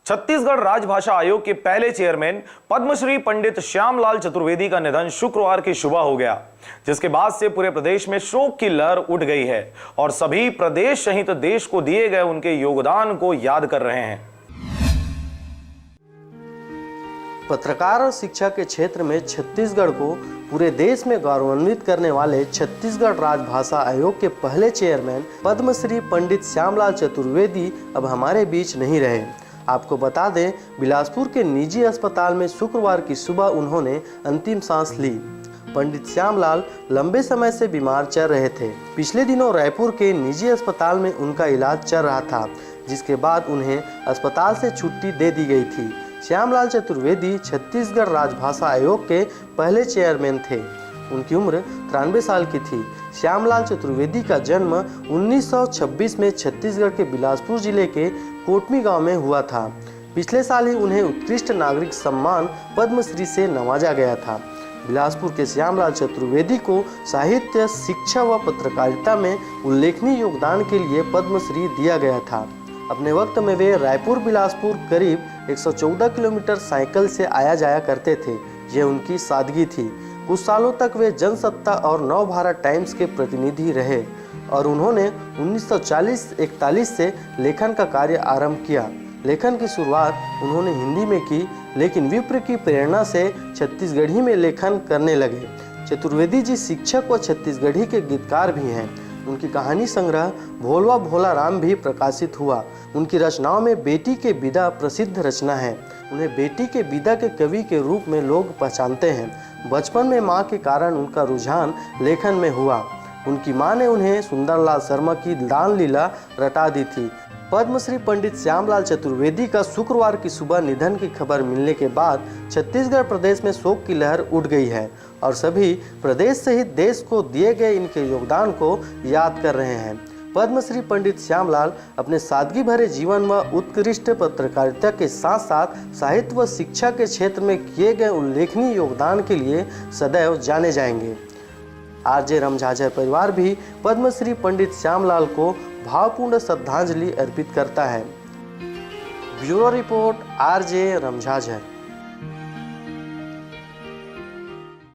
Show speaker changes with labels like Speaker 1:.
Speaker 1: छत्तीसगढ़ राजभाषा आयोग के पहले चेयरमैन पद्मश्री पंडित श्यामलाल चतुर्वेदी का निधन शुक्रवार की सुबह हो गया, जिसके बाद से पूरे प्रदेश में शोक की लहर उठ गई है और सभी प्रदेश सहित देश को दिए गए उनके योगदान को याद कर रहे हैं।
Speaker 2: पत्रकार और शिक्षा के क्षेत्र में छत्तीसगढ़ को पूरे देश में गौरवान्वित करने वाले छत्तीसगढ़ राजभाषा आयोग के पहले चेयरमैन पद्मश्री पंडित श्यामलाल चतुर्वेदी अब हमारे बीच नहीं रहे। आपको बता दें, बिलासपुर के निजी अस्पताल में शुक्रवार की सुबह उन्होंने अंतिम सांस ली। पंडित श्यामलाल लंबे समय से बीमार चल रहे थे। पिछले दिनों रायपुर के निजी अस्पताल में उनका इलाज चल रहा था, जिसके बाद उन्हें अस्पताल से छुट्टी दे दी गई थी। श्यामलाल चतुर्वेदी छत्तीसगढ़ राजभाषा आयोग के पहले चेयरमैन थे। उनकी उम्र 93 साल की थी। श्यामलाल चतुर्वेदी का जन्म 1926 में छत्तीसगढ़ के बिलासपुर जिले के कोटमी गांव में हुआ था। पिछले साल ही उन्हें उत्कृष्ट नागरिक सम्मान पद्मश्री से नवाजा गया था। बिलासपुर के श्यामलाल चतुर्वेदी को साहित्य, शिक्षा व पत्रकारिता में उल्लेखनीय योगदान के लिए पद्मश्री दिया गया था। अपने वक्त में वे रायपुर बिलासपुर करीब 114 किलोमीटर साइकिल से आया जाया करते थे। यह उनकी सादगी थी। कुछ सालों तक वे जनसत्ता और नव भारत टाइम्स के प्रतिनिधि रहे और उन्होंने 1940-41 से लेखन का कार्य आरंभ किया। लेखन की शुरुआत उन्होंने हिंदी में की, लेकिन विप्र की प्रेरणा से छत्तीसगढ़ी में लेखन करने लगे। चतुर्वेदी जी शिक्षक व छत्तीसगढ़ी के गीतकार भी हैं। उनकी कहानी संग्रह भोलवा भोला राम भी प्रकाशित हुआ। उनकी रचनाओं में बेटी के विदा प्रसिद्ध रचना है। उन्हें बेटी के विदा के कवि के रूप में लोग पहचानते हैं। बचपन में मां के कारण उनका रुझान लेखन में हुआ। उनकी मां ने उन्हें सुंदरलाल शर्मा की दान लीला रटा दी थी। पद्मश्री पंडित श्यामलाल चतुर्वेदी का शुक्रवार की सुबह निधन की खबर मिलने के बाद छत्तीसगढ़ प्रदेश में शोक की लहर उठ गई है और सभी प्रदेश सहित देश को दिए गए इनके योगदान को याद कर रहे हैं। पद्मश्री पंडित श्यामलाल अपने सादगी भरे जीवन व उत्कृष्ट पत्रकारिता के साथ साथ साहित्य व शिक्षा के क्षेत्र में किए गए उल्लेखनीय योगदान के लिए सदैव जाने जाएंगे। आरजे रमझाझर परिवार भी पद्मश्री पंडित श्यामलाल को भावपूर्ण श्रद्धांजलि अर्पित करता है। Bureau report, RJ रमझाझर।